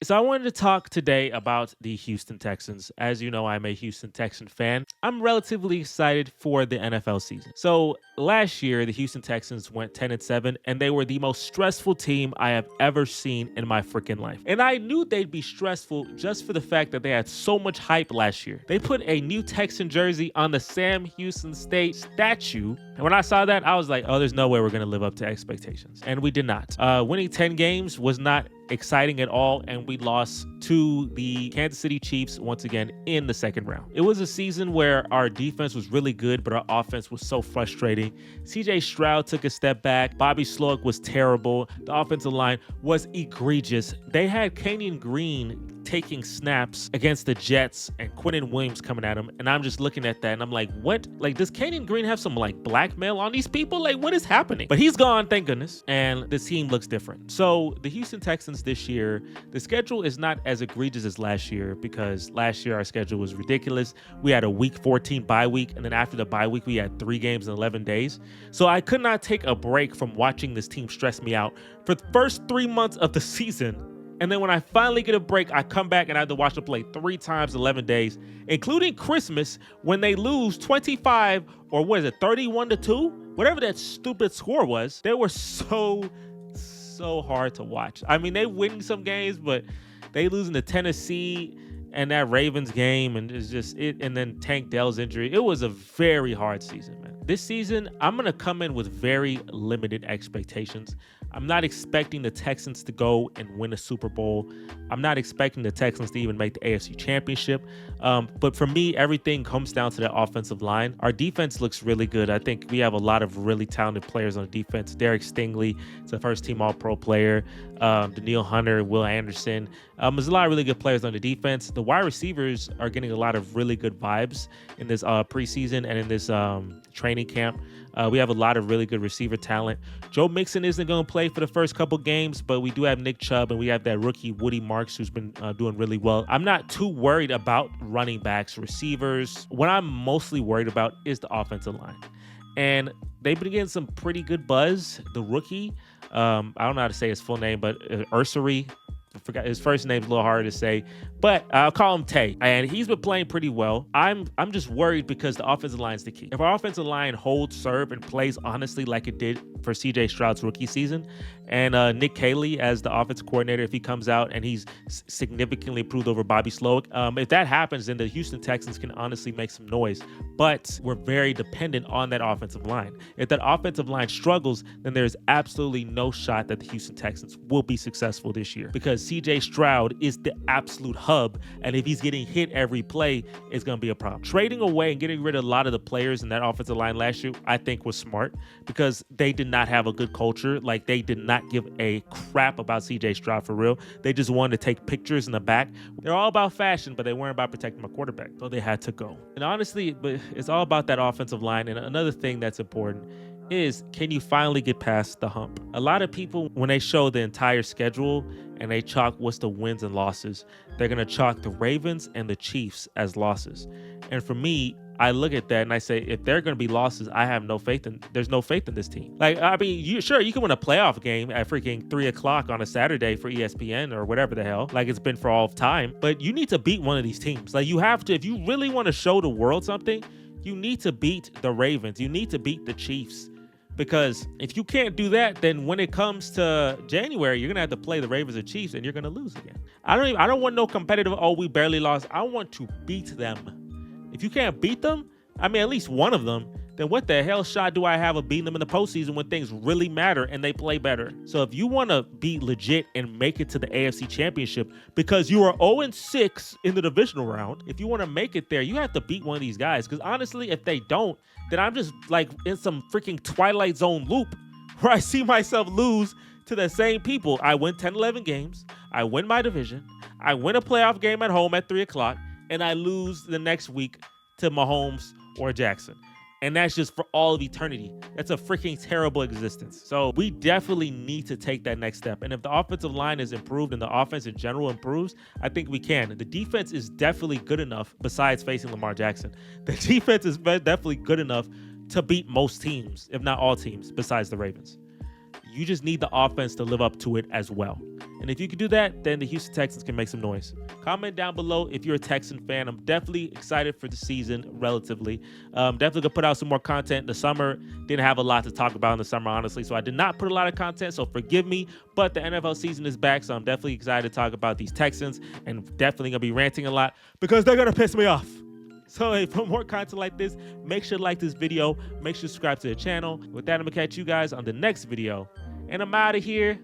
So I wanted to talk today about the Houston Texans. As you know, I'm a Houston Texan fan. I'm relatively excited for the NFL season. So last year, the Houston Texans went 10-7, and they were the most stressful team I have ever seen in my freaking life. And I knew they'd be stressful just for the fact that they had so much hype last year. They put a new Texan jersey on the Sam Houston State statue. And when I saw that, I was like, oh, there's no way we're going to live up to expectations. And we did not. Winning 10 games was not exciting at all, and we lost to the Kansas City Chiefs once again in the second round. It was a season where our defense was really good, but our offense was so frustrating. CJ Stroud took a step back. Bobby Sloak was terrible. The offensive line was egregious. They had Kenyon Green taking snaps against the Jets and Quentin Williams coming at him, and I'm just looking at that and I'm like, what? Like, does Kenyon Green have some like blackmail on these people? Like, what is happening? But he's gone, thank goodness, and the team looks different. So the Houston Texans this year, the schedule is not as egregious as last year, because last year our schedule was ridiculous. We had a week 14 bye week, and then after the bye week we had 3 games in 11 days. So I could not take a break from watching this team stress me out for the first 3 months of the season. And then when I finally get a break, I come back and I have to watch them play 3 times 11 days, including Christmas, when they lose 25 or what is it, 31-2? Whatever that stupid score was. They were so hard to watch. I mean, they winning some games, but they losing to Tennessee and that Ravens game, and it's just it. And then Tank Dell's injury. It was a very hard season, man. This season, I'm going to come in with very limited expectations. I'm not expecting the Texans to go and win a Super Bowl. I'm not expecting the Texans to even make the AFC Championship. But for me, everything comes down to the offensive line. Our defense looks really good. I think we have a lot of really talented players on defense. Derek Stingley is a first-team All-Pro player. Daniil Hunter, Will Anderson. There's a lot of really good players on the defense. The wide receivers are getting a lot of really good vibes in this preseason and in this training camp. We have a lot of really good receiver talent. Joe Mixon isn't going to play for the first couple games, but we do have Nick Chubb, and we have that rookie Woody Marks who's been doing really well. I'm not too worried about running backs, receivers. What I'm mostly worried about is the offensive line. And they've been getting some pretty good buzz. The rookie, I don't know how to say his full name, but Ursary. I forgot his first name's a little harder to say, but I'll call him Tay, and he's been playing pretty well. I'm just worried because the offensive line is the key. If our offensive line holds serve and plays honestly like it did for CJ Stroud's rookie season, and Nick Caley as the offensive coordinator, if he comes out and he's significantly improved over Bobby Sloak, if that happens, then the Houston Texans can honestly make some noise. But we're very dependent on that offensive line. If that offensive line struggles, then there's absolutely no shot that the Houston Texans will be successful this year, because CJ Stroud is the absolute hub, and if he's getting hit every play, it's going to be a problem. Trading away and getting rid of a lot of the players in that offensive line last year, I think was smart, because they did not have a good culture. Like, they did not give a crap about CJ Stroud for real. They just wanted to take pictures in the back. They're all about fashion, but they weren't about protecting my quarterback, so they had to go. And honestly, but it's all about that offensive line. And another thing that's important is, can you finally get past the hump? A lot of people, when they show the entire schedule and they chalk what's the wins and losses, they're going to chalk the Ravens and the Chiefs as losses. And for me, I look at that and I say, if they're going to be losses, I have no faith in. There's no faith in this team. Like, I mean, you can win a playoff game at freaking 3:00 on a Saturday for ESPN or whatever the hell, like it's been for all of time. But you need to beat one of these teams. Like, you have to, if you really want to show the world something, you need to beat the Ravens. You need to beat the Chiefs. Because if you can't do that, then when it comes to January, you're gonna have to play the Ravens or Chiefs, and you're gonna lose again. I don't want no competitive, oh, we barely lost. I want to beat them. If you can't beat them, I mean, at least one of them, then what the hell shot do I have of beating them in the postseason when things really matter and they play better? So if you want to be legit and make it to the AFC Championship, because you are 0-6 in the divisional round, if you want to make it there, you have to beat one of these guys. Because honestly, if they don't, then I'm just like in some freaking Twilight Zone loop where I see myself lose to the same people. I win 10, 11 games. I win my division. I win a playoff game at home at 3:00, and I lose the next week to Mahomes or Jackson. And that's just for all of eternity. That's a freaking terrible existence. So we definitely need to take that next step. And if the offensive line is improved and the offense in general improves, I think we can. The defense is definitely good enough, besides facing Lamar Jackson. The defense is definitely good enough to beat most teams, if not all teams, besides the Ravens. You just need the offense to live up to it as well. And if you can do that, then the Houston Texans can make some noise. Comment down below if you're a Texan fan. I'm definitely excited for the season, relatively. Definitely gonna put out some more content in the summer. Didn't have a lot to talk about in the summer, honestly, so I did not put a lot of content, so forgive me. But the NFL season is back, so I'm definitely excited to talk about these Texans, and definitely gonna be ranting a lot because they're gonna piss me off. So hey, for more content like this, make sure to like this video, make sure to subscribe to the channel. With that, I'm gonna catch you guys on the next video, and I'm out of here.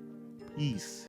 Peace.